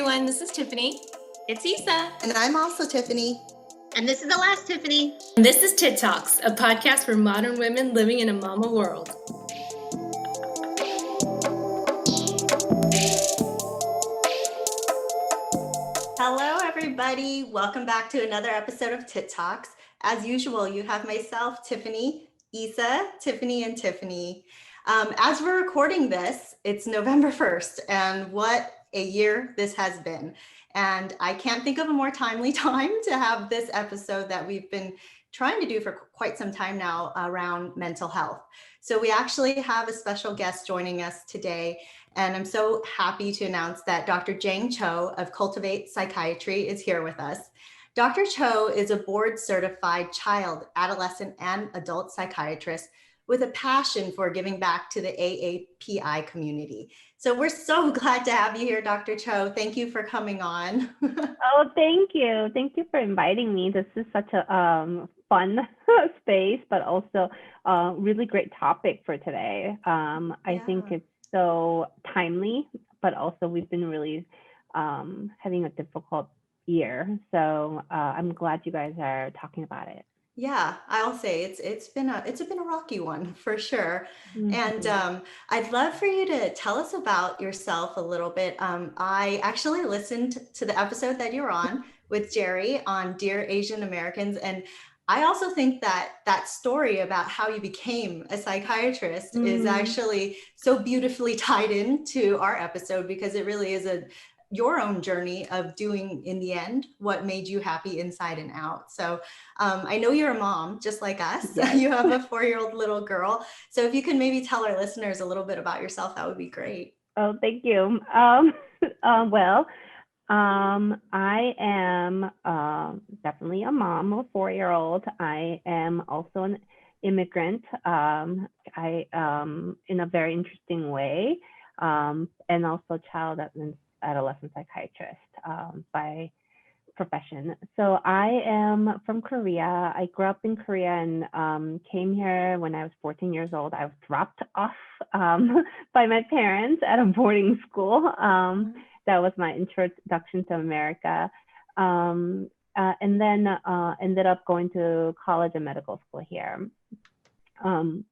everyone. This is Tiffany. It's Issa. And I'm also Tiffany. And this is the last Tiffany. And this is TITT Talks, a podcast for modern women living in a mama world. Hello, everybody. Welcome back to another episode of TITT Talks. As usual, you have myself, Tiffany, Issa, Tiffany, and Tiffany. As we're recording this, it's November 1st, and what a year this has been. And I can't think of a more timely time to have this episode that we've been trying to do for quite some time now around mental health. So we actually have a special guest joining us today, and I'm so happy to announce that Dr. Jang Cho of Cultivate Psychiatry is here with us. Dr. Cho is a board-certified child, adolescent, and adult psychiatrist with a passion for giving back to the AAPI community. So we're so glad to have you here, Dr. Cho. Thank you for coming on. Oh, thank you. Thank you for inviting me. This is such a fun space, but also a really great topic for today. I think it's so timely, but also we've been really having a difficult year. So I'm glad you guys are talking about it. Yeah, I'll say it's been a rocky one for sure. Mm-hmm. And I'd love for you to tell us about yourself a little bit. I actually listened to the episode that you're on with Jerry on Dear Asian Americans. And I also think that story about how you became a psychiatrist is actually so beautifully tied into our episode, because it really is your own journey of doing, in the end, what made you happy inside and out. So I know you're a mom, just like us. Yes. You have a 4-year-old little girl. So if you could maybe tell our listeners a little bit about yourself, that would be great. Oh, thank you. I am definitely a mom of a 4-year-old. I am also an immigrant, in a very interesting way, and also child adolescent psychiatrist by profession. So I am from Korea. I grew up in Korea and came here when I was 14 years old. I was dropped off by my parents at a boarding school. That was my introduction to America. And then ended up going to college and medical school here. And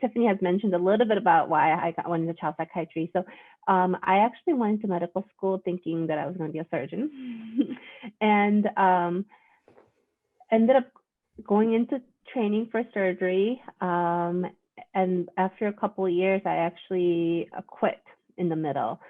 Tiffany has mentioned a little bit about why I went into child psychiatry. So I actually went into medical school thinking that I was going to be a surgeon, and ended up going into training for surgery. And after a couple of years, I actually quit in the middle,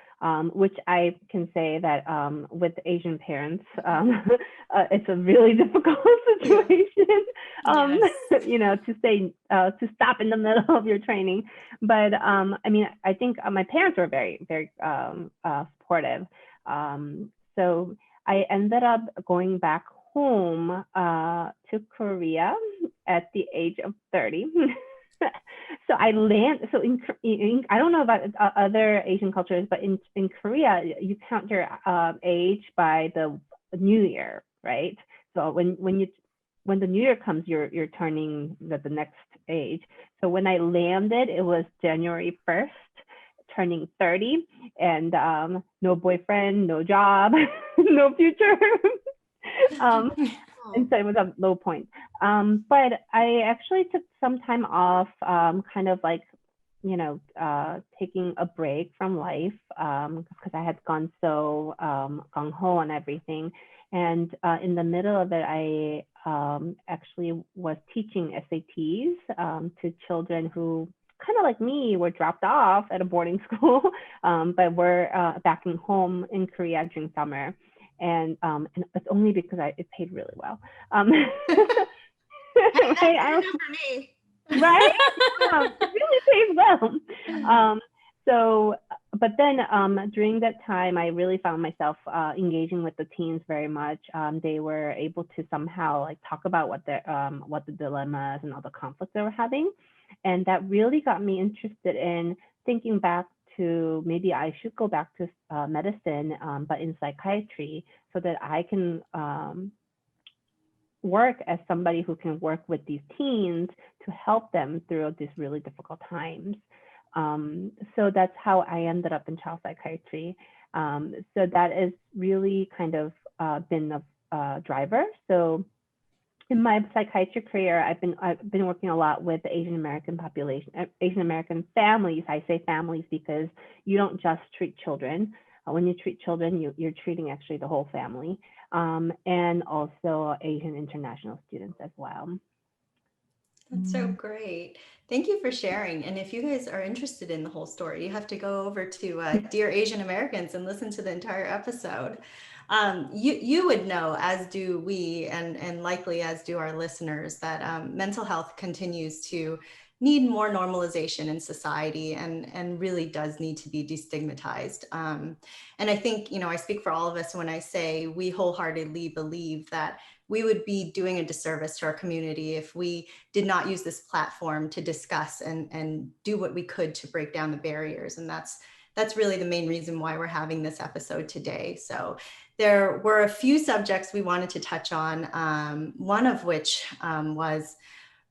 which I can say that with Asian parents, it's a really difficult situation, to say, to stop in the middle of your training. But I mean, I think my parents were very, very supportive. So I ended up going back home to Korea at the age of 30. So I I don't know about other Asian cultures, but in Korea, you count your age by the New Year, right? So when the New Year comes, you're turning the next age. So when I landed, it was January 1st, turning 30, and no boyfriend, no job, no future. And so it was a low point. But I actually took some time off, kind of like, taking a break from life, because I had gone so gung-ho on everything. And in the middle of it, I actually was teaching SATs to children who, kind of like me, were dropped off at a boarding school, but were back in home in Korea during summer. And it's only because it paid really well. Right? For me. Right? It really pays well. But then during that time, I really found myself engaging with the teens very much. They were able to somehow like talk about what the dilemmas and all the conflicts they were having, and that really got me interested in thinking back to maybe I should go back to medicine, but in psychiatry, so that I can work as somebody who can work with these teens to help them through these really difficult times. So that's how I ended up in child psychiatry. So that is really kind of been a driver. So in my psychiatry career, I've been working a lot with the Asian American population, Asian American families. I say families because you don't just treat children. When you treat children, you're treating actually the whole family, and also Asian international students as well. That's so great. Thank you for sharing. And if you guys are interested in the whole story, you have to go over to Dear Asian Americans and listen to the entire episode. You would know, as do we, and likely as do our listeners, that mental health continues to need more normalization in society and really does need to be destigmatized. And I think, I speak for all of us when I say we wholeheartedly believe that we would be doing a disservice to our community if we did not use this platform to discuss and do what we could to break down the barriers. And that's really the main reason why we're having this episode today. So there were a few subjects we wanted to touch on, one of which was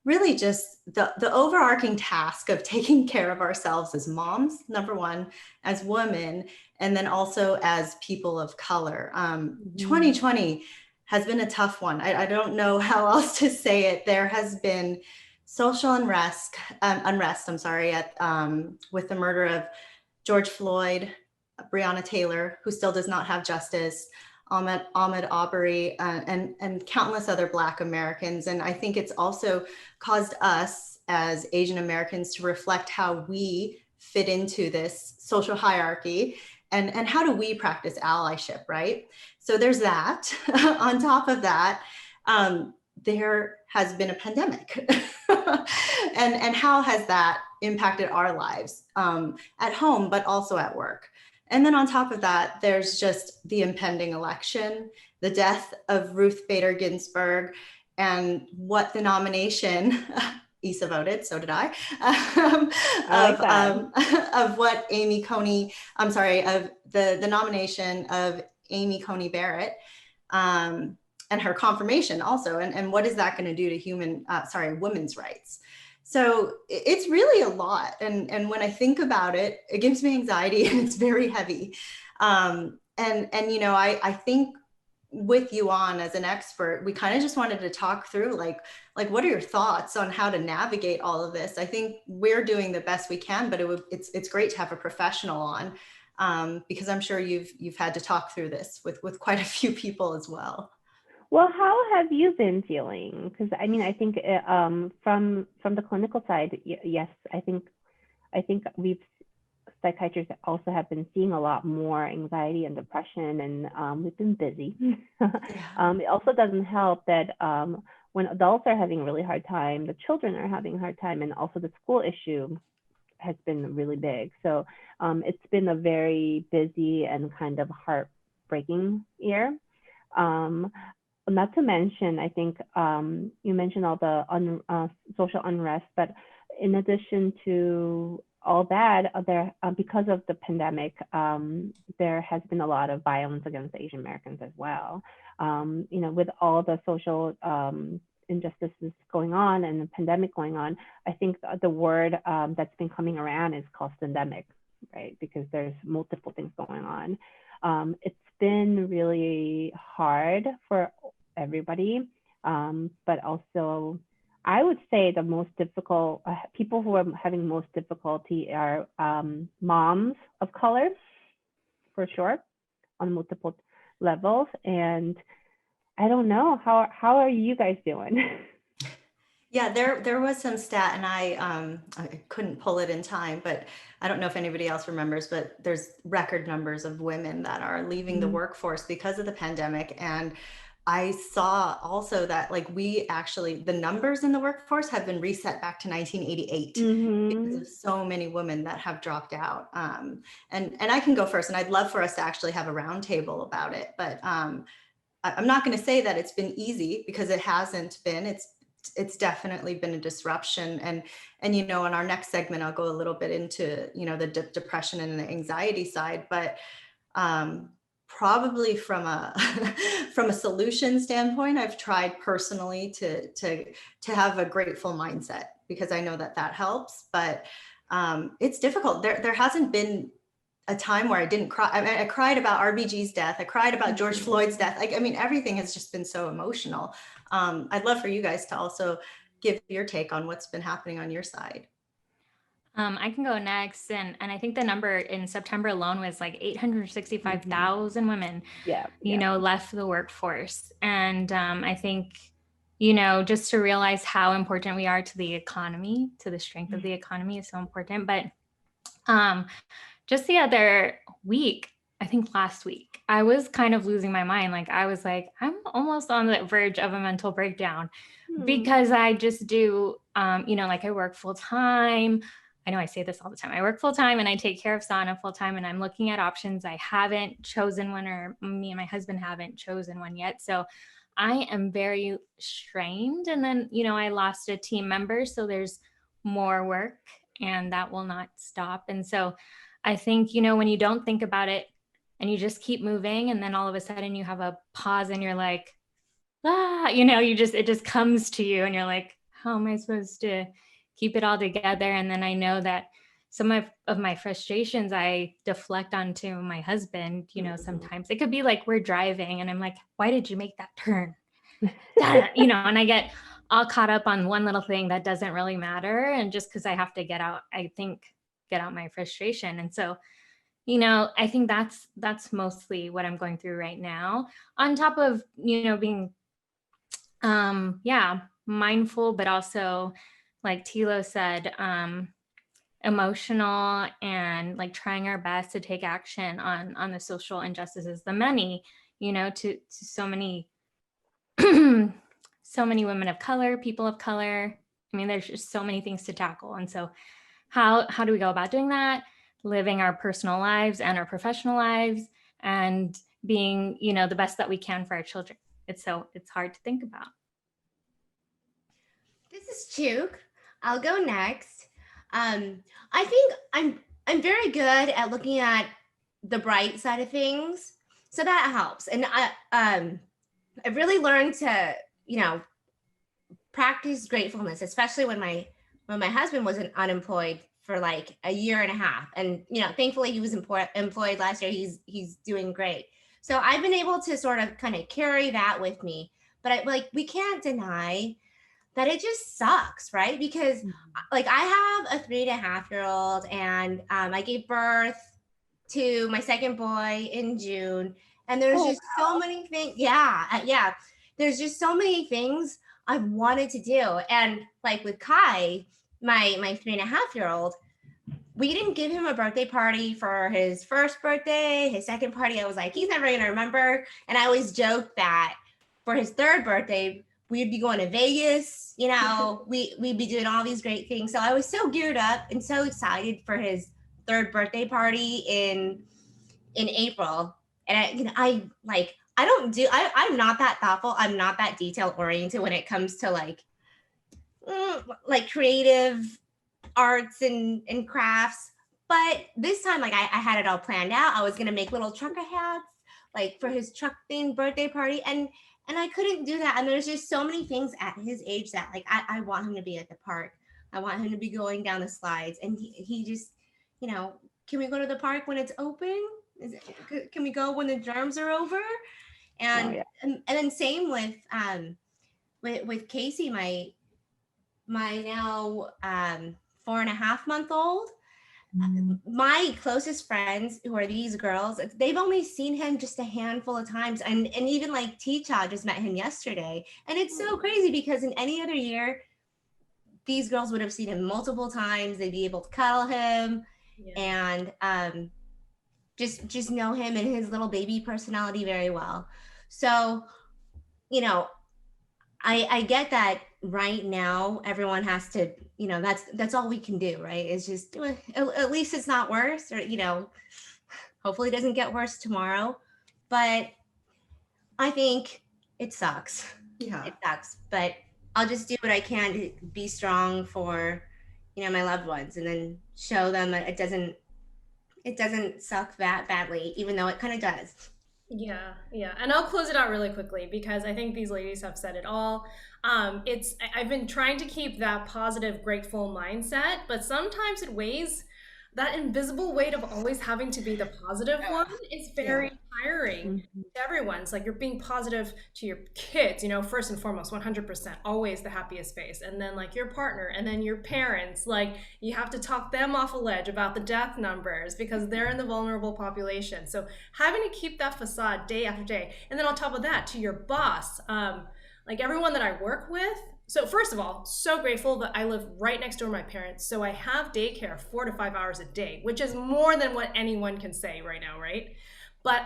really just the overarching task of taking care of ourselves as moms, number one, as women, and then also as people of color. 2020 has been a tough one. I don't know how else to say it. There has been social unrest, with the murder of George Floyd, Breonna Taylor, who still does not have justice, Ahmaud Arbery, and countless other Black Americans. And I think it's also caused us as Asian Americans to reflect how we fit into this social hierarchy and how do we practice allyship, right? So there's that. On top of that, there has been a pandemic. and how has that impacted our lives at home, but also at work? And then on top of that, there's just the impending election, the death of Ruth Bader Ginsburg, and what the nomination, Issa voted, so did I, of what Amy Coney, of the nomination of Amy Coney Barrett, and her confirmation also, and what is that going to do to women's rights? So it's really a lot. And when I think about it, it gives me anxiety and it's very heavy. I think with you on as an expert, we kind of just wanted to talk through like, what are your thoughts on how to navigate all of this? I think we're doing the best we can, but it's great to have a professional on, because I'm sure you've had to talk through this with quite a few people as well. Well, how have you been feeling? Because I think from the clinical side, yes, I think psychiatrists also have been seeing a lot more anxiety and depression, and we've been busy. It also doesn't help that when adults are having a really hard time, the children are having a hard time, and also the school issue has been really big. So it's been a very busy and kind of heartbreaking year. Not to mention, I think you mentioned all the social unrest, but in addition to all that, because of the pandemic, there has been a lot of violence against Asian Americans as well. With all the social injustices going on and the pandemic going on, I think the word that's been coming around is called syndemic, right? Because there's multiple things going on. It's been really hard for everybody, but also I would say the most difficult people who are having most difficulty are moms of color, for sure, on multiple levels. And I don't know, how are you guys doing? Yeah, there was some stat, and I couldn't pull it in time, but I don't know if anybody else remembers, but there's record numbers of women that are leaving the workforce because of the pandemic. And I saw also that the numbers in the workforce have been reset back to 1988 because of so many women that have dropped out. And I can go first, and I'd love for us to actually have a roundtable about it. But I'm not going to say that it's been easy, because it hasn't been. It's definitely been a disruption. And in our next segment, I'll go a little bit into the depression and the anxiety side, but probably from a solution standpoint, I've tried personally to have a grateful mindset, because I know that helps, but it's difficult. There hasn't been a time where I didn't cry. I mean, I cried about RBG's death. I cried about George Floyd's death. Like, I mean, everything has just been so emotional. I'd love for you guys to also give your take on what's been happening on your side. I can go next. And I think the number in September alone was like 865,000 women, left the workforce. And I think, just to realize how important we are to the economy, to the strength of the economy is so important. But just the other week, I think last week, I was kind of losing my mind. Like, I was like, I'm almost on the verge of a mental breakdown because I just do, like I work full time. I know I say this all the time. I work full time and I take care of Sana full time, and I'm looking at options. I haven't chosen one, or me and my husband haven't chosen one yet. So I am very strained. And then, I lost a team member. So there's more work, and that will not stop. And so I think, when you don't think about it and you just keep moving, and then all of a sudden you have a pause and you're like, it just comes to you and you're like, how am I supposed to keep it all together? And then I know that some of my frustrations I deflect onto my husband. Sometimes it could be like we're driving and I'm like, why did you make that turn? And I get all caught up on one little thing that doesn't really matter. And just because I have to get out my frustration. And so, I think that's mostly what I'm going through right now, on top of, being, mindful, but also, like Tilo said, emotional, and like trying our best to take action on the social injustices, the many, to so many, so many women of color, people of color. I mean, there's just so many things to tackle. And so how do we go about doing that? Living our personal lives and our professional lives, and being, the best that we can for our children. It's hard to think about. This is Chuk. I'll go next. I think I'm very good at looking at the bright side of things, so that helps. And I've really learned to, practice gratefulness, especially when my husband was unemployed for like a year and a half, and thankfully he was employed last year. He's doing great. So I've been able to sort of kind of carry that with me. But we can't deny that it just sucks, right? Because like I have a 3.5-year-old, and I gave birth to my second boy in June, and there's just so many things. Yeah. There's just so many things I wanted to do. And like with Kai, my 3.5-year-old, we didn't give him a birthday party for his first birthday, his second party. I was like, he's never going to remember. And I always joke that for his third birthday, we'd be going to Vegas, we'd be doing all these great things. So I was so geared up and so excited for his third birthday party in April. And I'm not that thoughtful. I'm not that detail oriented when it comes to like creative arts and crafts. But this time, like I had it all planned out. I was going to make little trucker hats, like for his truck themed birthday party. And I couldn't do that. And there's just so many things at his age that like, I want him to be at the park. I want him to be going down the slides. And he just, can we go to the park when it's open? Can we go when the germs are over? And then same with Casey, my now 4.5-month-old. My closest friends, who are these girls, they've only seen him just a handful of times. And even like Teacha just met him yesterday. And it's so crazy because in any other year, these girls would have seen him multiple times. They'd be able to cuddle him and just know him and his little baby personality very well. So, I get that right now everyone has to, that's all we can do, right? It's just at least it's not worse, or hopefully it doesn't get worse tomorrow. But I think it sucks. It sucks, but I'll just do what I can to be strong for my loved ones, and then show them that it doesn't suck that badly, even though it kind of does. Yeah. And I'll close it out really quickly because I think these ladies have said it all. I've been trying to keep that positive, grateful mindset, but sometimes it weighs that invisible weight of always having to be the positive one is very tiring to everyone. It's like you're being positive to your kids, you know, first and foremost, 100%, always the happiest face. And then like your partner, and then your parents, like you have to talk them off a ledge about the death numbers because they're in the vulnerable population. So having to keep that facade day after day. And then on top of that, to your boss, like everyone that I work with. So first of all, so grateful that I live right next door to my parents. So I have daycare 4 to 5 hours a day, which is more than what anyone can say right now, right? But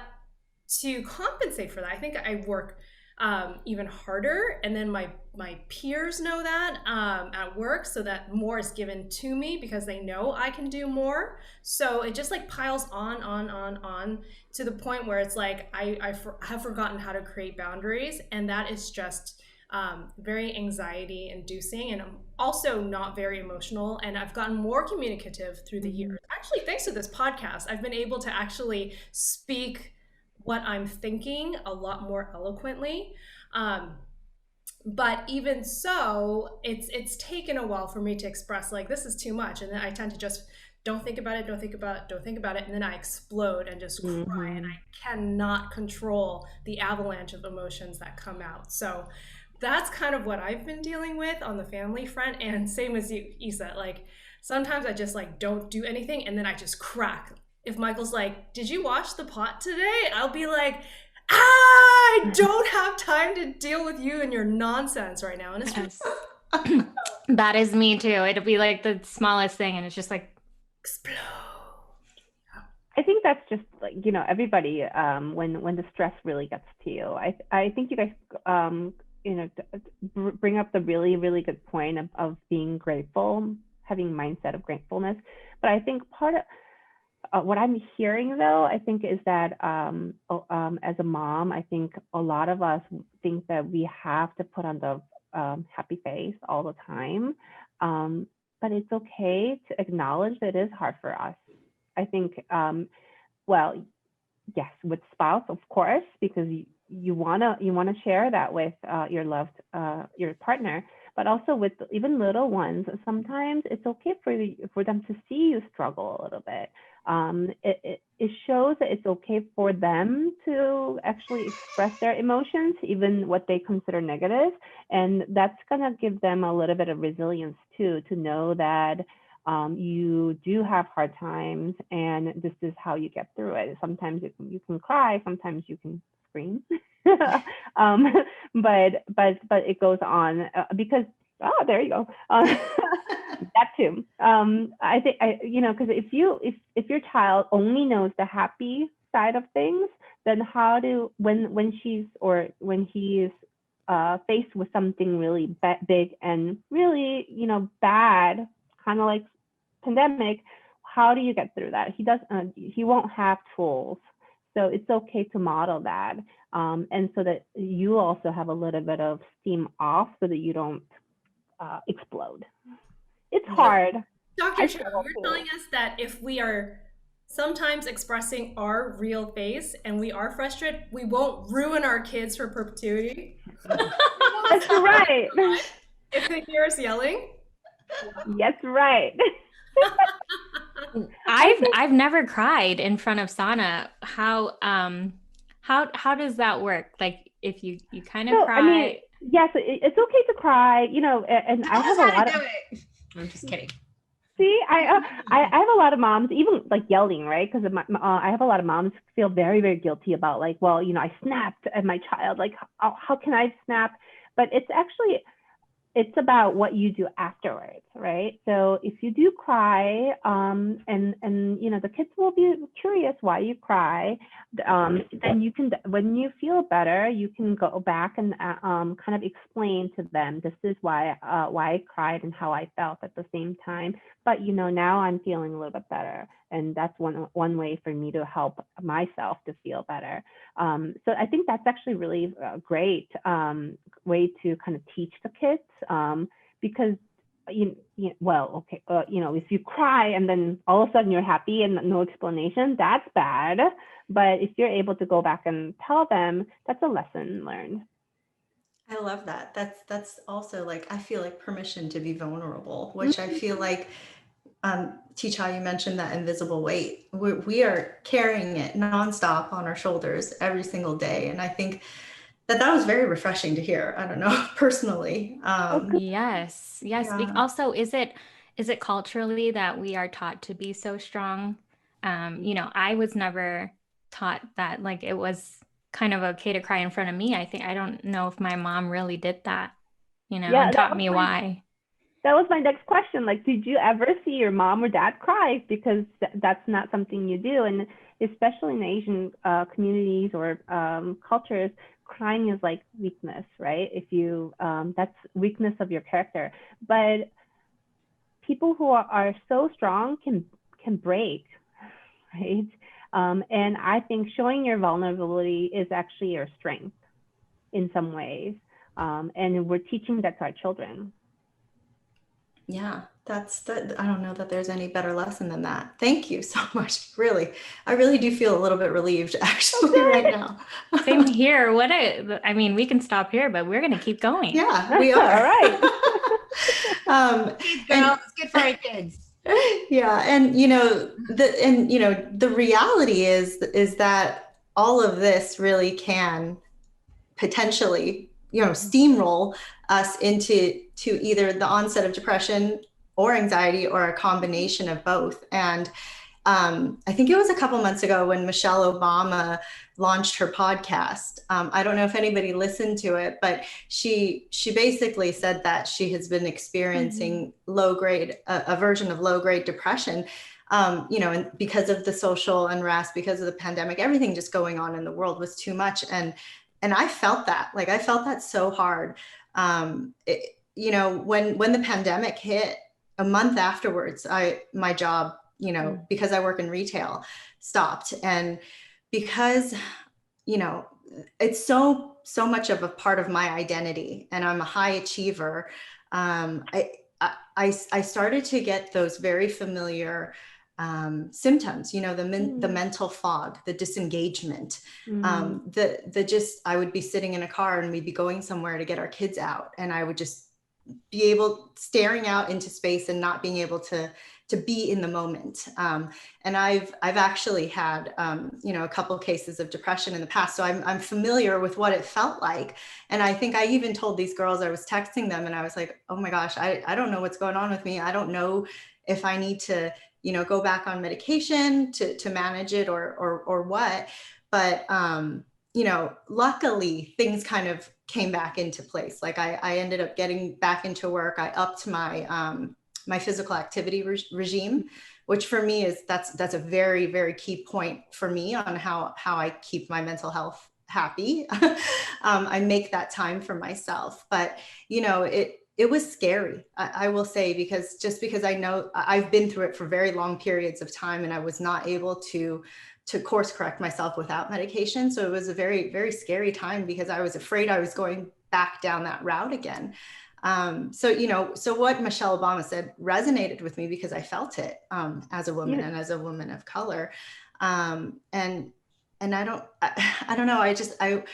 to compensate for that, I think I work even harder. And then my peers know that at work, so that more is given to me because they know I can do more. So it just like piles on to the point where it's like I have forgotten how to create boundaries. And that is just very anxiety inducing, and I'm also not very emotional, and I've gotten more communicative through the years. Actually, thanks to this podcast, I've been able to actually speak what I'm thinking a lot more eloquently. But even so, it's taken a while for me to express like, this is too much. And then I tend to just don't think about it. And then I explode and just cry, and I cannot control the avalanche of emotions that come out. So that's kind of what I've been dealing with on the family front. And same as you, Isa, like sometimes I just like don't do anything and then I just crack. If Michael's like, did you wash the pot today? I'll be like, I don't have time to deal with you and your nonsense right now. And it's that is me too. It'll be like the smallest thing and it's just like explode. I think that's just like, you know, everybody, when the stress really gets to you. I think you guys, you know, bring up the really, really good point of being grateful, having a mindset of gratefulness. But I think part of what I'm hearing though, I think is that as a mom, I think a lot of us think that we have to put on the happy face all the time. But it's okay to acknowledge that it is hard for us. I think, well, yes, with spouse, of course, because you wanna share that with your loved your partner, but also with even little ones. Sometimes it's okay for them to see you struggle a little bit. It shows that it's okay for them to actually express their emotions, even what they consider negative, and that's gonna give them a little bit of resilience too, to know that you do have hard times, and this is how you get through it. Sometimes you can cry, sometimes you can scream, but it goes on because there you go. That too. I think because if your child only knows the happy side of things, then when he's faced with something really big and really bad, kind of like pandemic, how do you get through that? He won't have tools. So it's okay to model that, and so that you also have a little bit of steam off so that you don't explode. It's hard. Dr. Cho, you're telling us that if we are sometimes expressing our real face and we are frustrated, we won't ruin our kids for perpetuity? That's right. If they hear us yelling? Yes, right. I've never cried in front of Sana. How does that work? Like if you kind of cry. I mean, yes, it's okay to cry, and I have a lot of. I'm just kidding. See, I have a lot of moms, even like yelling, right? Because I have a lot of moms feel very, very guilty about like, well, I snapped at my child. Like, how can I snap? But it's about what you do afterwards, right? So if you do cry, and the kids will be curious why you cry, then you can, when you feel better, you can go back and kind of explain to them, this is why I cried and how I felt at the same time. But now I'm feeling a little bit better, and that's one way for me to help myself to feel better. So I think that's actually really great way to kind of teach the kids, because if you cry and then all of a sudden you're happy and no explanation, that's bad. But if you're able to go back and tell them, that's a lesson learned. I love that. That's also like, I feel like permission to be vulnerable, which I feel like Teacher, you mentioned that invisible weight. We are carrying it nonstop on our shoulders every single day. And I think that was very refreshing to hear. I don't know, personally. Yes. Yeah. Also, is it culturally that we are taught to be so strong? I was never taught that, like, it was kind of okay to cry in front of me. I don't know if my mom really did that, and taught me why. That was my next question. Like, did you ever see your mom or dad cry? Because that's not something you do. And especially in Asian communities or cultures, crying is like weakness, right? If you, that's weakness of your character. But people who are so strong can break, right? And I think showing your vulnerability is actually your strength in some ways. And we're teaching that to our children. Yeah, I don't know that there's any better lesson than that. Thank you so much. Really, I really do feel a little bit relieved actually right now. Same here. I mean, we can stop here, but we're going to keep going. Yeah, we are. All right. It's good for our kids. Yeah. And, the reality is that all of this really can potentially, steamroll us into either the onset of depression or anxiety or a combination of both. And I think it was a couple months ago when Michelle Obama launched her podcast. I don't know if anybody listened to it, but she basically said that she has been experiencing a version of low grade depression. And because of the social unrest, because of the pandemic, everything just going on in the world was too much. And I felt that, I felt that so hard. When the pandemic hit, a month afterwards, my job, because I work in retail, stopped. And because, it's so much of a part of my identity, and I'm a high achiever. I started to get those very familiar symptoms, the mental fog, the disengagement, I would be sitting in a car and we'd be going somewhere to get our kids out, and I would just be staring out into space and not being able to be in the moment. And I've actually had, a couple of cases of depression in the past. So I'm familiar with what it felt like. And I think I even told these girls, I was texting them and I was like, oh my gosh, I don't know what's going on with me. I don't know if I need to, go back on medication to manage it or what. But, luckily things kind of came back into place. Like I ended up getting back into work. I upped my, my physical activity regime, which for me that's a very, very key point for me on how I keep my mental health happy. I make that time for myself, but it was scary, I will say, because I know I've been through it for very long periods of time, and I was not able to course correct myself without medication. So it was a very, very scary time because I was afraid I was going back down that route again. So what Michelle Obama said resonated with me because I felt it as a woman and as a woman of color. And I don't know.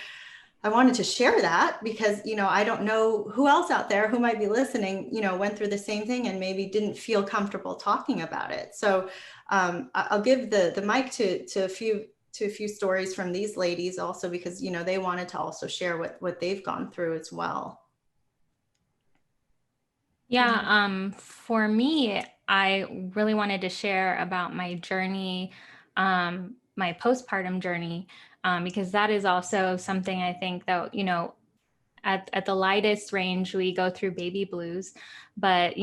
I wanted to share that because, I don't know who else out there who might be listening, went through the same thing and maybe didn't feel comfortable talking about it. So I'll give the mic to a few stories from these ladies also, because, they wanted to also share what they've gone through as well. Yeah, for me, I really wanted to share about my journey, my postpartum journey, because that is also something I think that, at the lightest range, we go through baby blues, but,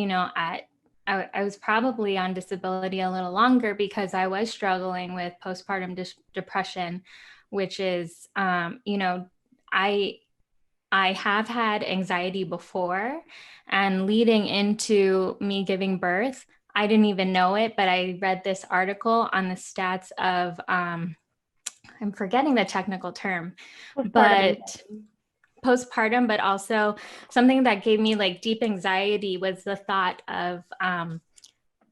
I was probably on disability a little longer because I was struggling with postpartum depression, which is, I have had anxiety before, and leading into me giving birth, I didn't even know it, but I read this article on the stats of, I'm forgetting the technical term, but postpartum, but also something that gave me like deep anxiety was the thought of,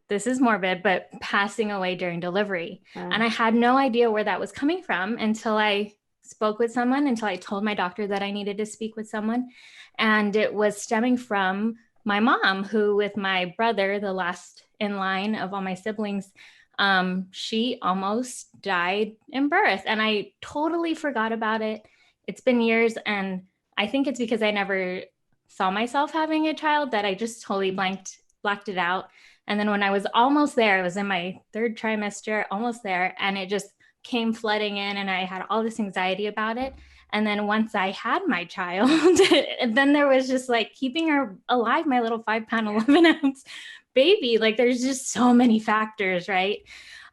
this is morbid, but passing away during delivery. And I had no idea where that was coming from until I spoke with someone, until I told my doctor that I needed to speak with someone. And it was stemming from my mom, who with my brother, the last in line of all my siblings, she almost died in birth. And I totally forgot about it. It's been years. And I think it's because I never saw myself having a child that I just totally blacked it out. And then when I was almost there, I was in my 3rd trimester, almost there, and it just came flooding in and I had all this anxiety about it. And then once I had my child, then there was just like keeping her alive, my little 5-pound, 11-ounce baby. Like there's just so many factors, right?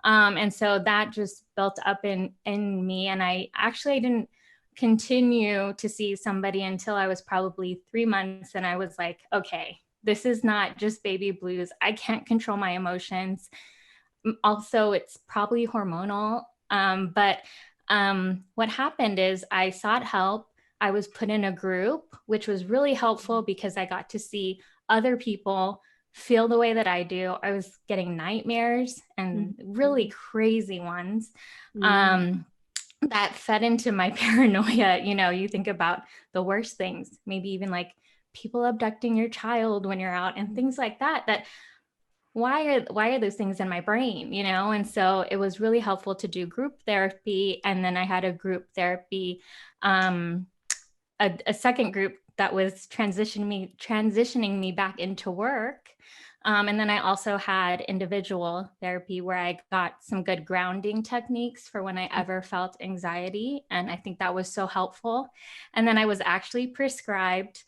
And so that just built up in me. And I didn't continue to see somebody until I was probably 3 months. And I was like, okay, this is not just baby blues. I can't control my emotions. Also, it's probably hormonal. But what happened is I sought help. I was put in a group, which was really helpful because I got to see other people feel the way that I do. I was getting nightmares and really crazy ones that fed into my paranoia. You know, you think about the worst things, maybe even like people abducting your child when you're out and things like that, that why are those things in my brain, you know? And so it was really helpful to do group therapy. And then I had a group therapy, a second group that was transitioning me back into work. And then I also had individual therapy where I got some good grounding techniques for when I ever felt anxiety. And I think that was so helpful. And then I was actually prescribed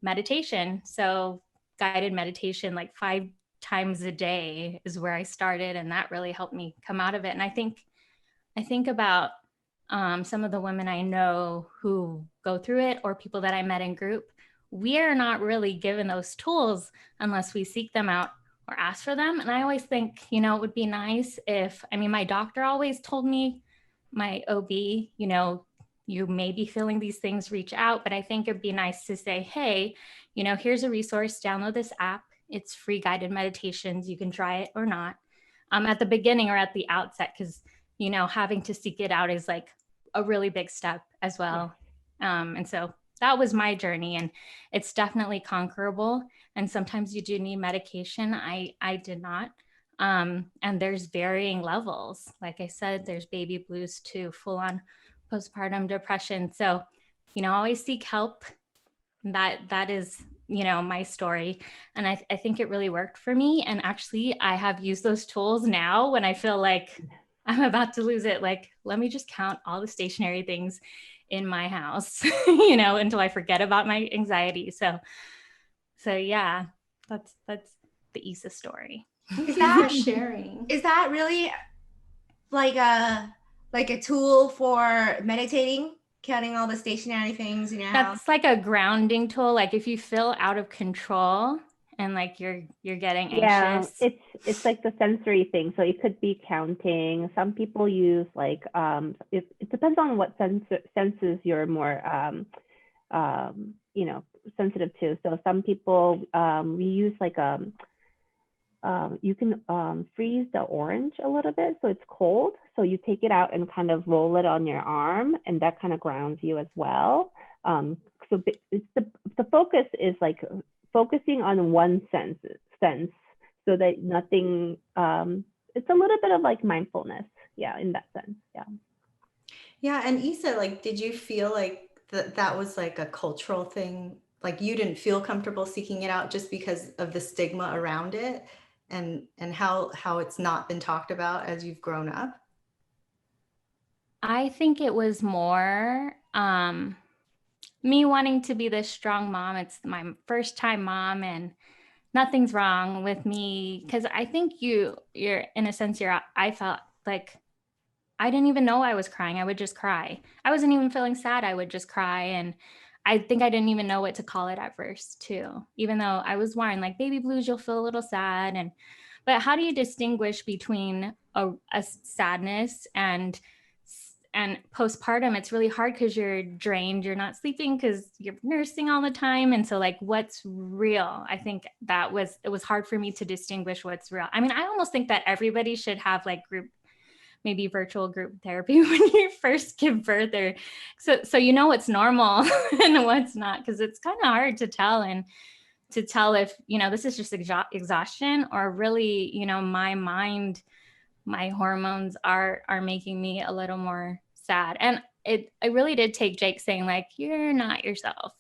meditation. So guided meditation, like 5 times a day is where I started. And that really helped me come out of it. And I think about some of the women I know who go through it or people that I met in group. We are not really given those tools unless we seek them out or ask for them. And I always think, you know, it would be nice if, I mean, my doctor always told me, my OB, you know, you may be feeling these things, reach out. But I think it'd be nice to say, hey, you know, here's a resource, download this app. It's free guided meditations. You can try it or not at the beginning or at the outset, because, you know, having to seek it out is like a really big step as well. And so that was my journey, and it's definitely conquerable. And sometimes you do need medication. I did not. And there's varying levels. Like I said, there's baby blues to full on postpartum depression. So, you know, always seek help. That is, you know, my story. And I think it really worked for me. And actually I have used those tools now when I feel like I'm about to lose it. Like, let me just count all the stationary things in my house, you know, until I forget about my anxiety. So yeah, that's the Isa story. Is that sharing? Is that really like a tool for meditating, counting all the stationary things in your house? That's like a grounding tool. Like if you feel out of control and like you're getting anxious. Yeah, it's like the sensory thing. So it could be counting. Some people use like it depends on what senses you're more you know, sensitive to. So some people we use like you can freeze the orange a little bit so it's cold. So you take it out and kind of roll it on your arm, and that kind of grounds you as well. So it's the focus is like focusing on one sense so that nothing, it's a little bit of like mindfulness. Yeah, in that sense. Yeah. Yeah. And Isa, like, did you feel like that was like a cultural thing? Like you didn't feel comfortable seeking it out just because of the stigma around it and how it's not been talked about as you've grown up? I think it was more me wanting to be this strong mom. It's my first time mom and nothing's wrong with me. Cause I think you're in a sense, I felt like I didn't even know I was crying. I would just cry. I wasn't even feeling sad. I would just cry. And I think I didn't even know what to call it at first too, even though I was warned like baby blues, you'll feel a little sad. But how do you distinguish between a sadness and postpartum? It's really hard because you're drained, you're not sleeping because you're nursing all the time. And so like, what's real? I think it was hard for me to distinguish what's real. I mean, I almost think that everybody should have like maybe virtual group therapy when you first give birth, or so you know what's normal and what's not, because it's kind of hard to tell. And to tell if, this is just exhaustion or really, my mind, my hormones are making me a little more sad. And it really did take Jake saying like, you're not yourself.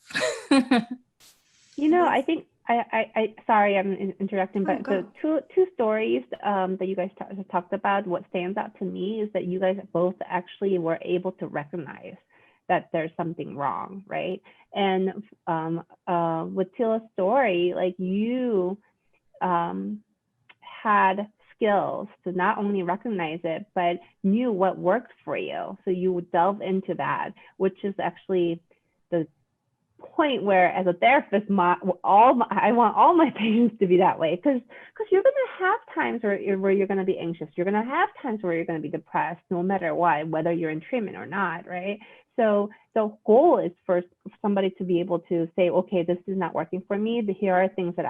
I think I sorry, I'm interrupting, but the two stories that you guys talked about, what stands out to me is that you guys both actually were able to recognize that there's something wrong, right? And with Tila's story, like you had skills to not only recognize it, but knew what worked for you. So you would delve into that, which is actually the point where, as a therapist, I want all my patients to be that way, because you're going to have times where you're going to be anxious. You're going to have times where you're going to be depressed, no matter what, whether you're in treatment or not, right? So the goal is for somebody to be able to say, okay, this is not working for me. Here are things that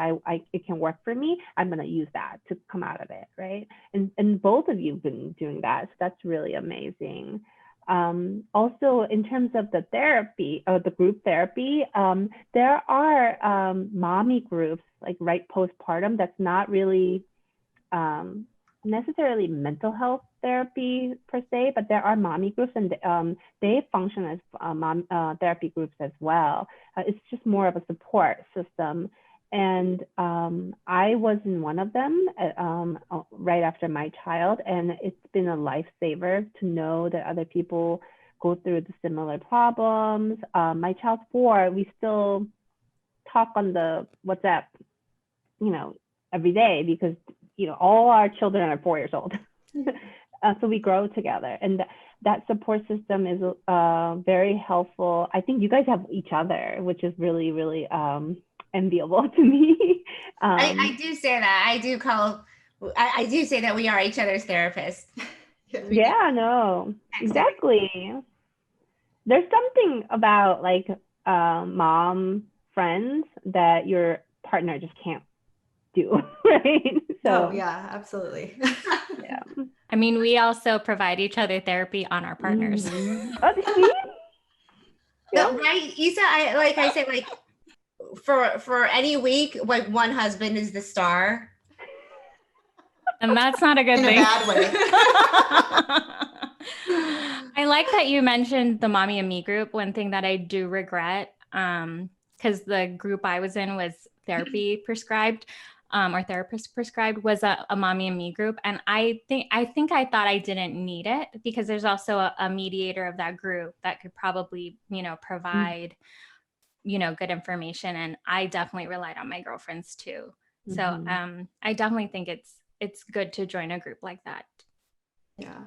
it can work for me. I'm going to use that to come out of it, right? And both of you have been doing that. So that's really amazing. Also, in terms of the therapy, or the group therapy, there are mommy groups, like right postpartum, that's not really necessarily mental health therapy per se, but there are mommy groups, and they function as mom therapy groups as well. It's just more of a support system. And I was in one of them right after my child, and it's been a lifesaver to know that other people go through the similar problems. My child's 4, we still talk on the WhatsApp, every day, because all our children are 4 years old. So we grow together, and that support system is very helpful. I think you guys have each other, which is really, really enviable to me. I do say that. I do say that we are each other's therapists. Yeah, no, exactly. There's something about like mom friends that your partner just can't do, right? So yeah, absolutely. Yeah. I mean, we also provide each other therapy on our partners. Mm-hmm. No, right, Isa, I said, like, for any week, like, one husband is the star. And that's not a good thing. In a bad way. I like that you mentioned the Mommy and Me group. One thing that I do regret, because the group I was in was therapy prescribed, or therapist prescribed, was a Mommy and Me group. And I think I thought I didn't need it, because there's also a mediator of that group that could probably, provide, good information. And I definitely relied on my girlfriends too. Mm-hmm. So I definitely think it's good to join a group like that. Yeah.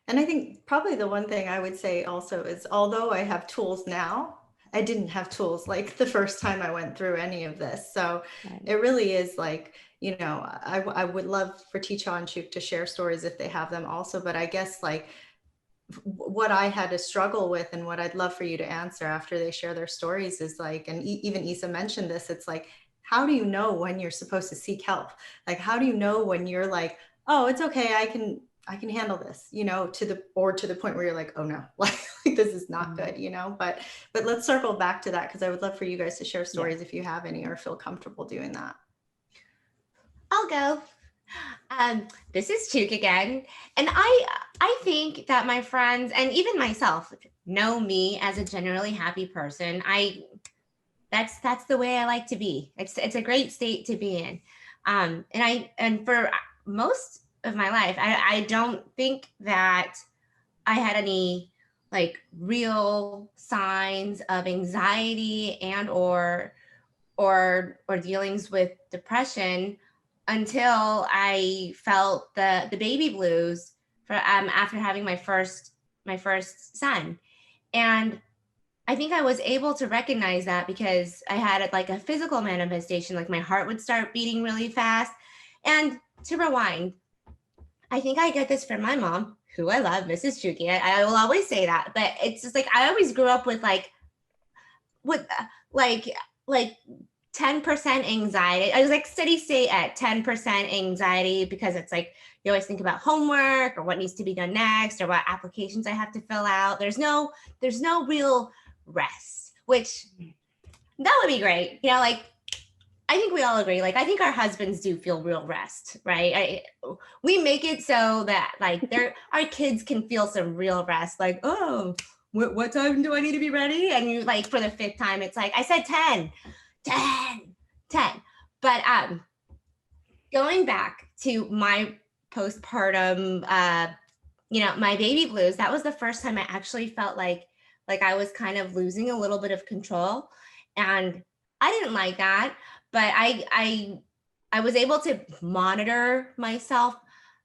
And I think probably the one thing I would say also is, although I have tools now, I didn't have tools like the first time I went through any of this. So It really is like, I would love for TITT and Chuk to share stories if they have them also, but I guess like what I had to struggle with, and what I'd love for you to answer after they share their stories, is like, and even Isa mentioned this, it's like, how do you know when you're supposed to seek help? Like, how do you know when you're like, oh, it's okay, I can handle this, to the point where you're like, oh no, like this is not good, but let's circle back to that, because I would love for you guys to share stories if you have any, or feel comfortable doing that. I'll go. This is Chuk again. And I think that my friends, and even myself, know me as a generally happy person. That's the way I like to be. It's a great state to be in. And for most of my life, I don't think that I had any like real signs of anxiety and or dealings with depression until I felt the baby blues after having my first son. And I think I was able to recognize that because I had like a physical manifestation, like my heart would start beating really fast. And to rewind, I think I get this from my mom, who I love, Mrs. Chuki. I will always say that, but it's just like, I always grew up with 10% anxiety. I was like steady state at 10% anxiety, because it's like, you always think about homework or what needs to be done next or what applications I have to fill out. There's no real rest, which that would be great. Like I think we all agree. Like, I think our husbands do feel real rest, right? We make it so that like our kids can feel some real rest. Like, oh, what time do I need to be ready? And you like for the 5th time, it's like, I said 10. But going back to my postpartum, my baby blues, that was the first time I actually felt like I was kind of losing a little bit of control. And I didn't like that, but I was able to monitor myself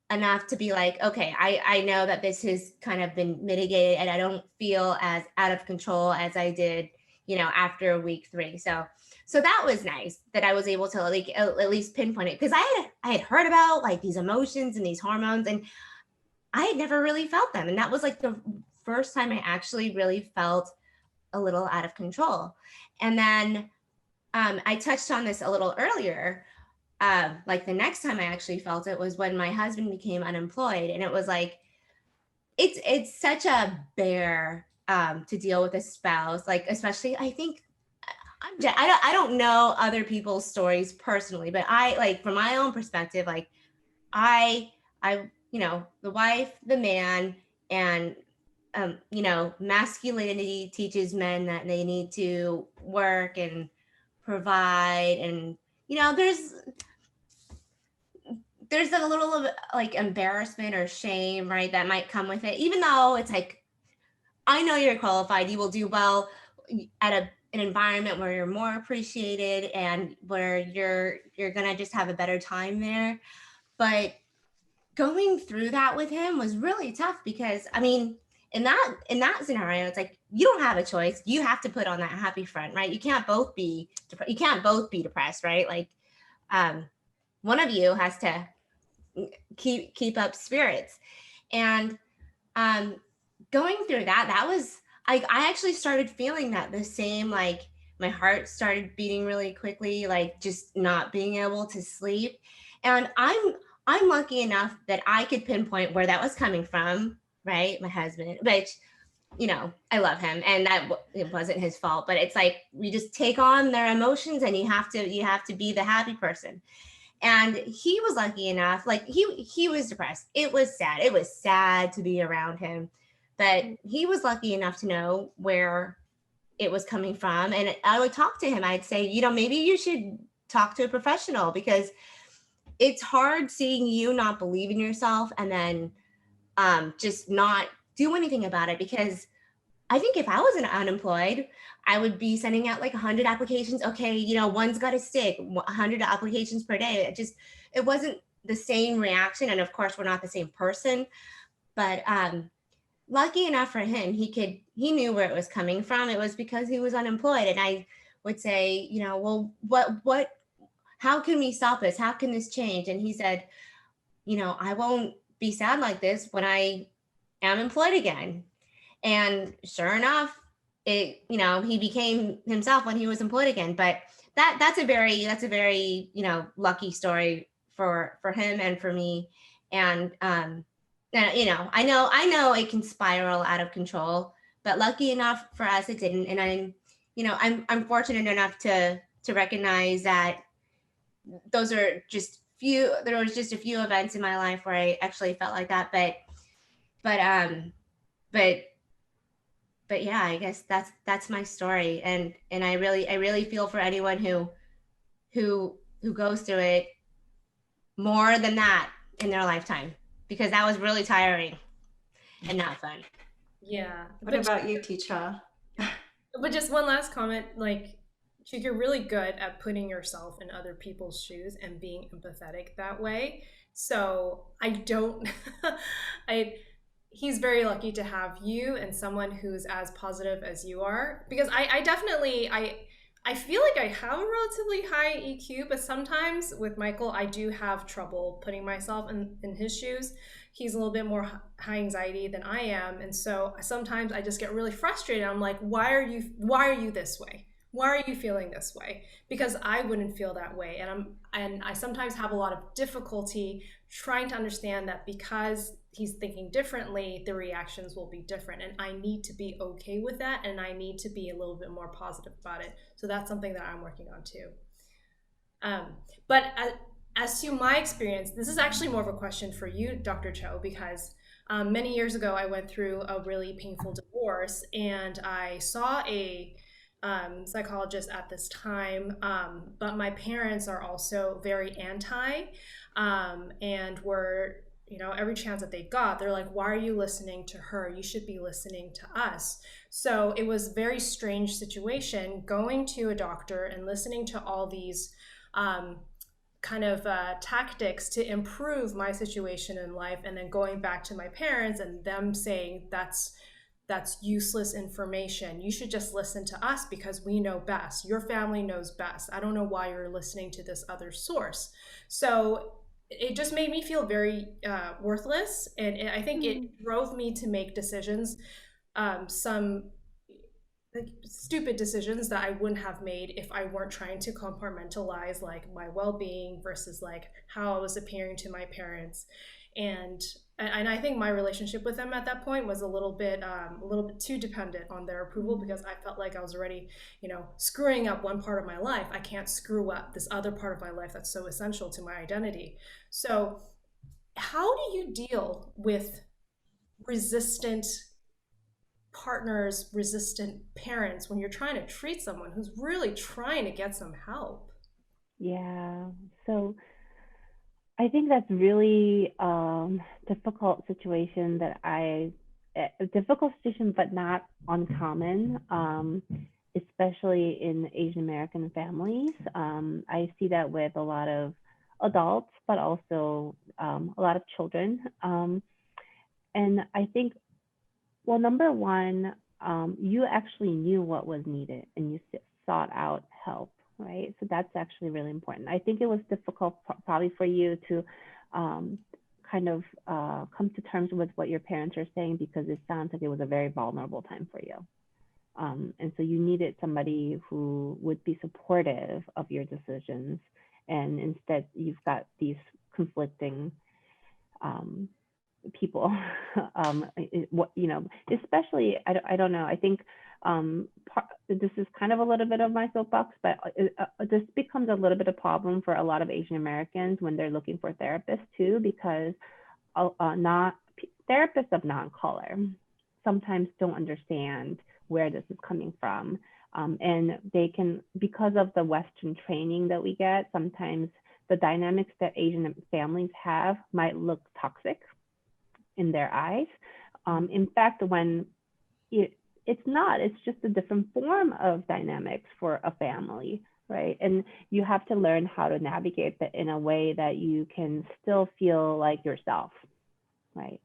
enough to be like, okay, I know that this has kind of been mitigated and I don't feel as out of control as I did, after week 3. So that was nice that I was able to like at least pinpoint it, because I had heard about like these emotions and these hormones, and I had never really felt them. And that was like the first time I actually really felt a little out of control. And then I touched on this a little earlier. Like the next time I actually felt it was when my husband became unemployed. And it was like, it's such a bear to deal with a spouse, like, especially, I think, I don't know other people's stories personally, but I like from my own perspective, like I, the wife, the man, and masculinity teaches men that they need to work and provide, and there's a little of like embarrassment or shame, right, that might come with it, even though it's like, I know you're qualified, you will do well at an environment where you're more appreciated and where you're gonna just have a better time there. But going through that with him was really tough, because I mean, in that scenario, it's like you don't have a choice. You have to put on that happy front, right? You can't both be depressed, right? Like one of you has to keep up spirits. And going through that was, I actually started feeling that the same, like my heart started beating really quickly, like just not being able to sleep. And I'm lucky enough that I could pinpoint where that was coming from, right? My husband, which, I love him, and it wasn't his fault, but it's like, we just take on their emotions, and you have to be the happy person. And he was lucky enough, like he was depressed. It was sad to be around him, but he was lucky enough to know where it was coming from. And I would talk to him. I'd say, maybe you should talk to a professional, because it's hard seeing you not believe in yourself and then just not do anything about it. Because I think if I was unemployed, I would be sending out like 100 applications. Okay, one's got to stick, 100 applications per day. It wasn't the same reaction. And of course, we're not the same person. But lucky enough for him, he knew where it was coming from. It was because he was unemployed. And I would say, well, how can we stop this? How can this change? And he said, I won't be sad like this when I am employed again. And sure enough, he became himself when he was employed again. But that's a very lucky story for him and for me. And I know it can spiral out of control, but lucky enough for us, it didn't. And I'm fortunate enough to recognize that there was just a few events in my life where I actually felt like that. But yeah, I guess that's my story. And I really feel for anyone who goes through it more than that in their lifetime, because that was really tiring and not fun. Yeah. What about you, Teacher? But just one last comment, like, you're really good at putting yourself in other people's shoes and being empathetic that way. So he's very lucky to have you and someone who's as positive as you are, because I definitely feel like I have a relatively high EQ, but sometimes with Michael, I do have trouble putting myself in his shoes. He's a little bit more high anxiety than I am. And so sometimes I just get really frustrated. I'm like, why are you this way? Why are you feeling this way? Because I wouldn't feel that way. And I sometimes have a lot of difficulty trying to understand that because he's thinking differently, the reactions will be different. And I need to be okay with that. And I need to be a little bit more positive about it. So that's something that I'm working on too. But as to my experience, this is actually more of a question for you, Dr. Cho, because many years ago I went through a really painful divorce, and I saw a psychologist at this time, but my parents are also very anti, and were, you know, every chance that they got, they're like, why are you listening to her? You should be listening to us. So it was a very strange situation going to a doctor and listening to all these um, kind of tactics to improve my situation in life, and then going back to my parents and them saying that's useless information. You should just listen to us because we know best. Your family knows best. I don't know why you're listening to this other source. So it just made me feel very worthless, and I think it drove me to make decisions, some like stupid decisions that I wouldn't have made if I weren't trying to compartmentalize like my well-being versus like how I was appearing to my parents. And I think my relationship with them at that point was a little bit too dependent on their approval, because I felt like I was already, you know, screwing up one part of my life. I can't screw up this other part of my life that's so essential to my identity. So how do you deal with resistant partners, resistant parents, when you're trying to treat someone who's really trying to get some help? Yeah. So I think that's really difficult situation that a difficult situation, but not uncommon, especially in Asian American families. I see that with a lot of adults, but also a lot of children. And I think, well, number one, you actually knew what was needed and you sought out help, right? So that's actually really important. I think it was difficult probably for you to kind of come to terms with what your parents are saying, because it sounds like it was a very vulnerable time for you. And so you needed somebody who would be supportive of your decisions. And instead, you've got these conflicting people. You know, especially, I don't know, I think this is kind of a little bit of my soapbox, but this becomes a little bit of a problem for a lot of Asian Americans when they're looking for therapists too, because not therapists of non-color sometimes don't understand where this is coming from. And they can, because of the Western training that we get, sometimes the dynamics that Asian families have might look toxic in their eyes. In fact, when it's not, it's just a different form of dynamics for a family, right? And you have to learn how to navigate that in a way that you can still feel like yourself, right?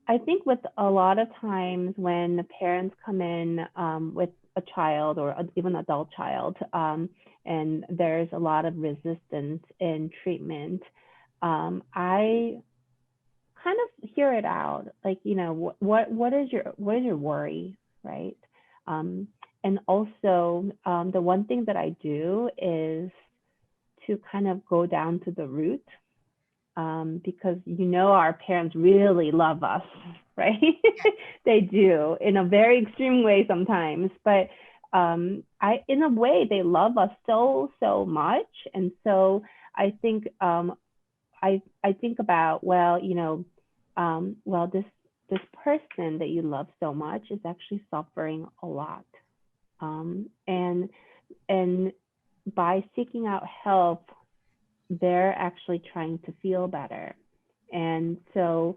I think with a lot of times when the parents come in with a child or even adult child, and there's a lot of resistance in treatment, I kind of hear it out, like, you know, what is your worry, right? And also, the one thing that I do is to kind of go down to the root, because, you know, our parents really love us, right? They do in a very extreme way sometimes, but in a way, they love us so much. And so I think I think about, well, you know, well, this person that you love so much is actually suffering a lot, and by seeking out help, they're actually trying to feel better. And so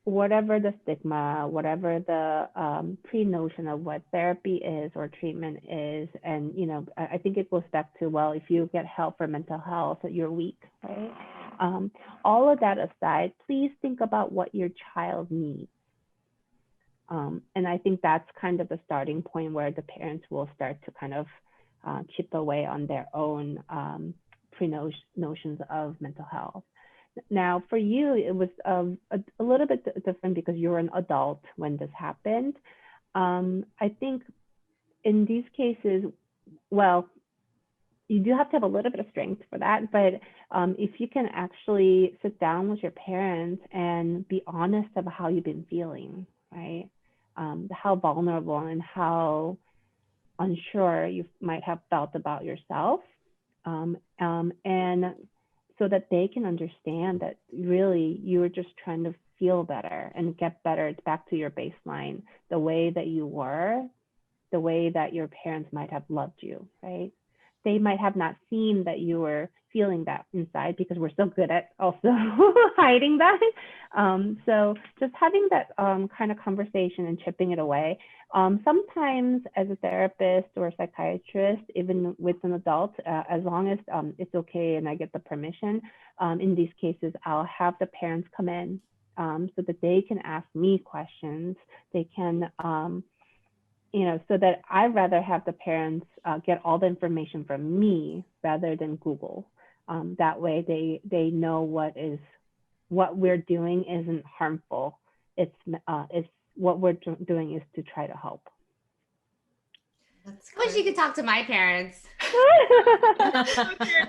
whatever the stigma, whatever the pre-notion of what therapy is or treatment is, and, you know, I think it goes back to, well, if you get help for mental health, you're weak, right? All of that aside, please think about what your child needs. And I think that's kind of the starting point where the parents will start to kind of chip away on their own pre-notions of mental health. Now, for you, it was a little bit different because you were an adult when this happened. I think in these cases, well, you do have to have a little bit of strength for that, but if you can actually sit down with your parents and be honest about how you've been feeling, right? How vulnerable and how unsure you might have felt about yourself, and so that they can understand that really you were just trying to feel better and get better. It's back to your baseline, the way that you were, the way that your parents might have loved you, right? They might have not seen that you were feeling that inside, because we're so good at also hiding that. So just having that kind of conversation and chipping it away. Sometimes as a therapist or a psychiatrist, even with an adult, as long as it's okay and I get the permission, in these cases, I'll have the parents come in so that they can ask me questions. They can, so that I'd rather have the parents get all the information from me rather than Google. That way they know what we're doing isn't harmful. It's what we're doing is to try to help. That's I wish you could talk to my parents.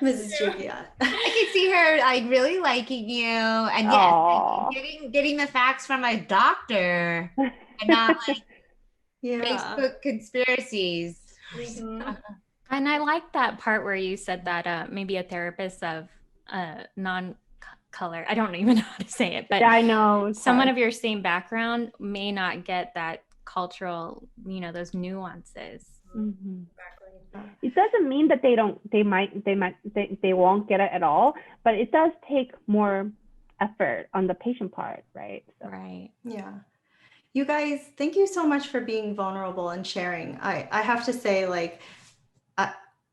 Mrs. Julia. I could see her like really liking you, and yes, getting the facts from a doctor and not like Facebook conspiracies. Mm-hmm. And I like that part where you said that maybe a therapist of non-color, I don't even know how to say it, but I know someone of your same background may not get that cultural, those nuances. Mm-hmm. It doesn't mean that they won't get it at all, but it does take more effort on the patient part, right? So. Right. Yeah. You guys, thank you so much for being vulnerable and sharing. I have to say, like,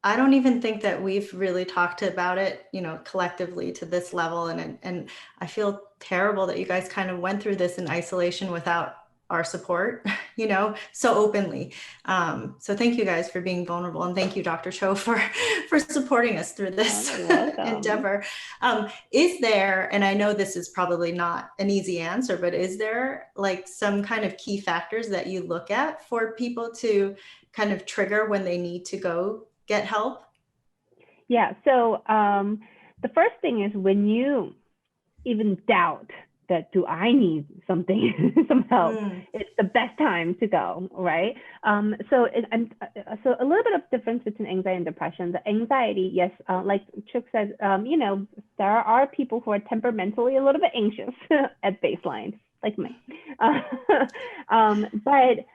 I don't even think that we've really talked about it, collectively to this level. And I feel terrible that you guys kind of went through this in isolation without our support, so openly. So thank you guys for being vulnerable. And thank you, Dr. Cho, for supporting us through this endeavor. Is there, and I know this is probably not an easy answer, but is there like some kind of key factors that you look at for people to kind of trigger when they need to go get help? Yeah, so the first thing is when you even doubt that, do I need something, some help? It's the best time to go, right? So a little bit of difference between anxiety and depression. The anxiety, yes, like Chuk said, there are people who are temperamentally a little bit anxious at baseline, like me. But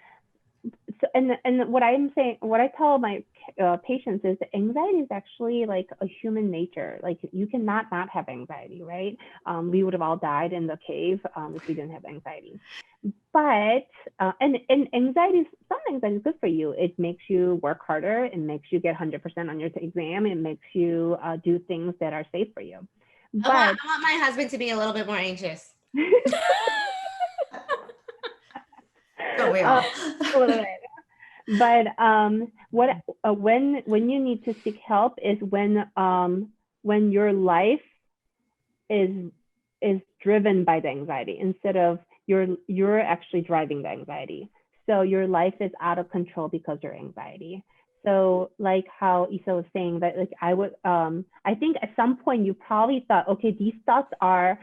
so, and what I'm saying, what I tell my patients is that anxiety is actually like a human nature. Like you cannot not have anxiety, right? We would have all died in the cave if we didn't have anxiety. But and anxiety, some anxiety is good for you. It makes you work harder. It makes you get 100% on your exam. It makes you do things that are safe for you. But I want my husband to be a little bit more anxious. Don't we all? A little bit. But when you need to seek help is when your life is driven by the anxiety instead of you're actually driving the anxiety. So your life is out of control because of your anxiety. So like how Isa was saying that, like I think at some point you probably thought, okay, these thoughts are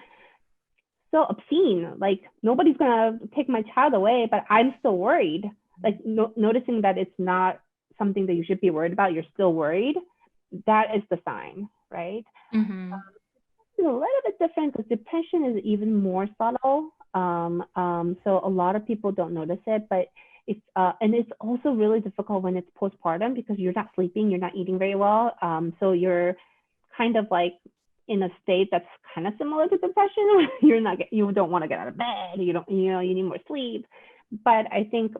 so obscene, like nobody's gonna take my child away, but I'm still worried. Like noticing that it's not something that you should be worried about, you're still worried, that is the sign, right? Mm-hmm. It's a little bit different because depression is even more subtle. So a lot of people don't notice it, but and it's also really difficult when it's postpartum because you're not sleeping, you're not eating very well. So you're kind of like in a state that's kind of similar to depression. You don't want to get out of bed. You need more sleep. But I think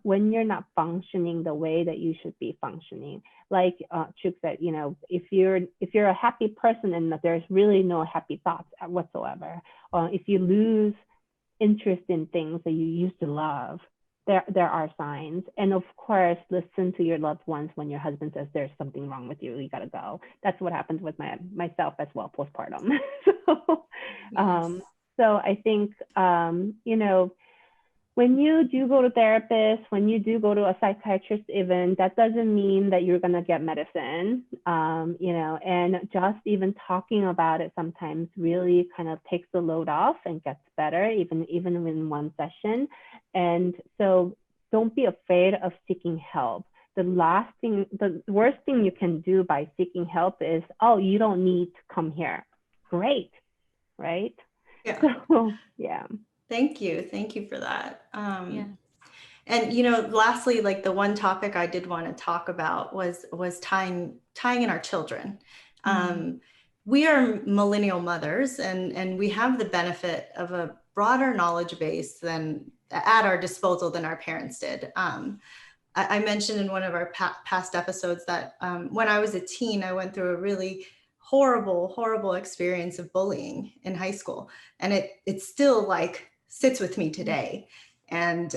when you're not functioning the way that you should be functioning, like Chuk said, if you're a happy person and that there's really no happy thoughts whatsoever, if you lose interest in things that you used to love, there are signs. And of course, listen to your loved ones when your husband says there's something wrong with you, you gotta go. That's what happens with myself as well, postpartum. So I think, when you do go to therapists, when you do go to a psychiatrist even, that doesn't mean that you're gonna get medicine, and just even talking about it sometimes really kind of takes the load off and gets better, even in one session. And so don't be afraid of seeking help. the worst thing you can do by seeking help is, oh, you don't need to come here. Great, right? Yeah. So, yeah. Thank you for that. Yeah. And lastly, like the one topic I did want to talk about was tying in our children. We are millennial mothers, and we have the benefit of a broader knowledge base than at our disposal than our parents did. I mentioned in one of our past episodes that when I was a teen, I went through a really horrible experience of bullying in high school, and it still like sits with me today. And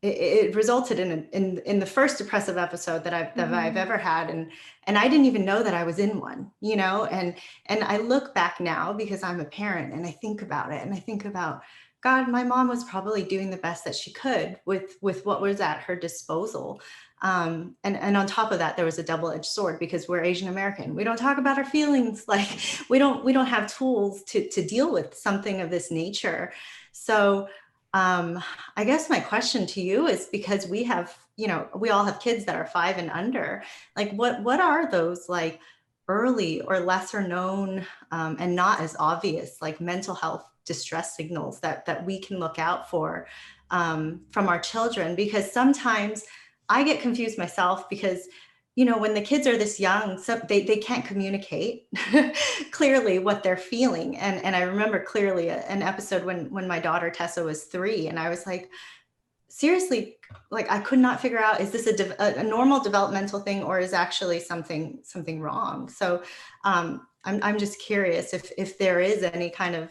it resulted in the first depressive episode that I've ever had, and I didn't even know that I was in one, and I look back now because I'm a parent, and I think about it, and I think about, God, my mom was probably doing the best that she could with what was at her disposal. And on top of that, there was a double-edged sword because we're Asian American. We don't talk about our feelings. Like we don't have tools to deal with something of this nature. So I guess my question to you is, because we have, we all have kids that are 5 and under, like what are those like early or lesser known and not as obvious like mental health distress signals that we can look out for from our children? Because sometimes I get confused myself because, when the kids are this young, so they can't communicate clearly what they're feeling. And I remember clearly an episode when my daughter Tessa was 3, and I was like, seriously, like I could not figure out, is this a normal developmental thing, or is actually something wrong? So I'm just curious if there is any kind of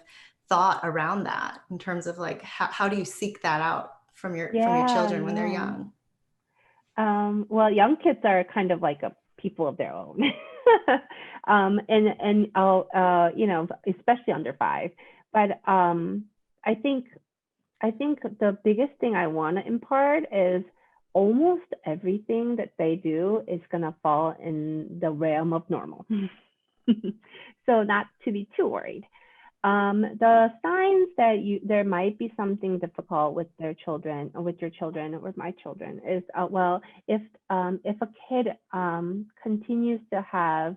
thought around that in terms of like how do you seek that out from your children when they're young? Well, young kids are kind of like a people of their own. And I'll, especially under 5. But I think the biggest thing I want to impart is almost everything that they do is going to fall in the realm of normal. So not to be too worried. The signs that there might be something difficult with their children, or with your children, or with my children, is if a kid continues to have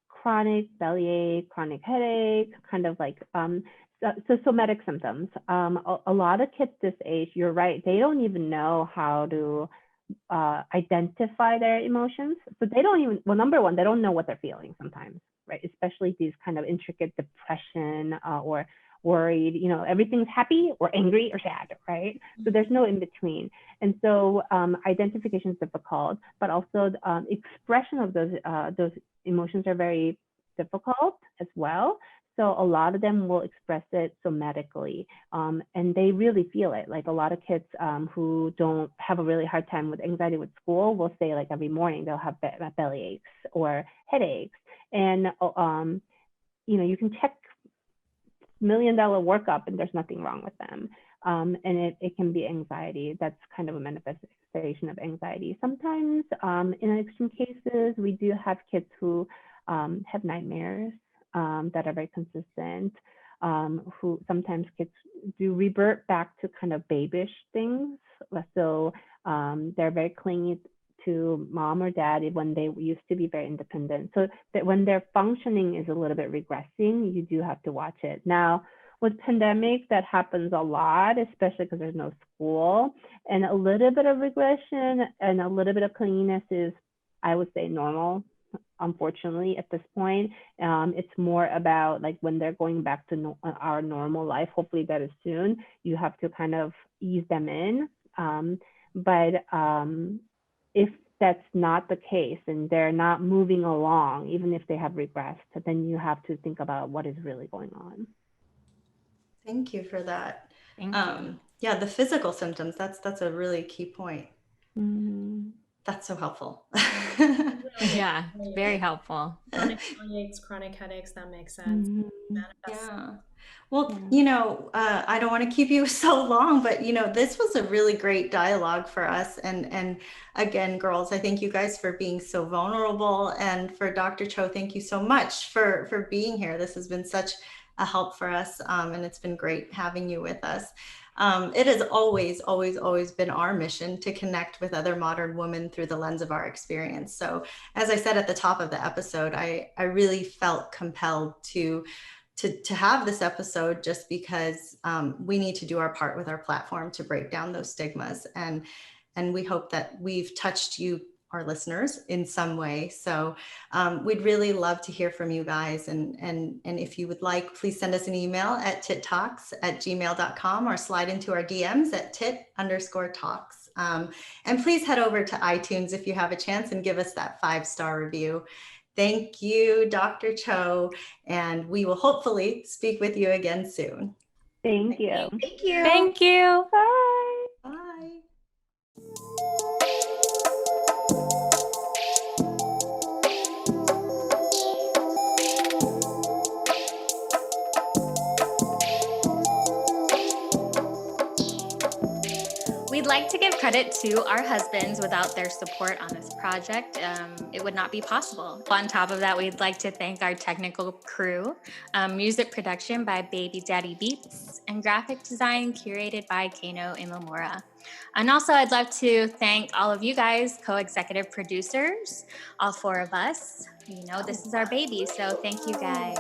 chronic bellyache, chronic headache, kind of like so somatic symptoms. A lot of kids this age, you're right, they don't even know how to identify their emotions. So they don't even, well, number one, they don't know what they're feeling sometimes, right? Especially these kind of intricate depression or worried, everything's happy or angry or sad, right? So there's no in between. And so identification is difficult, but also expression of those emotions are very difficult as well. So a lot of them will express it somatically, and they really feel it. Like a lot of kids who don't have a really hard time with anxiety with school will say like every morning they'll have belly aches or headaches. And, you can check $1 million workup and there's nothing wrong with them. And it can be anxiety. That's kind of a manifestation of anxiety. Sometimes in extreme cases, we do have kids who have nightmares that are very consistent, who sometimes kids do revert back to kind of babyish things. So they're very clingy to mom or dad when they used to be very independent. So that when their functioning is a little bit regressing, you do have to watch it. Now, with pandemic, that happens a lot, especially because there's no school, and a little bit of regression and a little bit of clinginess is, I would say, normal. Unfortunately, at this point, it's more about like when they're going back to our normal life. Hopefully that is soon. You have to kind of ease them in. But if that's not the case and they're not moving along, even if they have regressed, then you have to think about what is really going on. Thank you for that. Thank you. Yeah, the physical symptoms, that's a really key point. Mm-hmm. That's so helpful. Yeah, very helpful. Chronic aches, chronic headaches, that makes sense. Mm-hmm. Yeah. Well, I don't want to keep you so long, but this was a really great dialogue for us. And again, girls, I thank you guys for being so vulnerable. And for Dr. Cho, thank you so much for being here. This has been such a help for us. And it's been great having you with us. It has always, always, always been our mission to connect with other modern women through the lens of our experience. So as I said at the top of the episode, I really felt compelled to have this episode just because we need to do our part with our platform to break down those stigmas. And we hope that we've touched you, our listeners, in some way. So we'd really love to hear from you guys. And if you would like, please send us an email at tittalks@gmail.com or slide into our DMs at tit_talks. And please head over to iTunes if you have a chance and give us that 5-star review. Thank you, Dr. Cho, and we will hopefully speak with you again soon. Thank you. Thank you. Thank you. Bye. Bye. We'd like to give credit to our husbands. Without their support on this project, it would not be possible. On top of that, we'd like to thank our technical crew, music production by Baby Daddy Beats, and graphic design curated by Kano Imamura. And also, I'd love to thank all of you guys, co-executive producers, all 4 of us. You know, this is our baby, so thank you guys.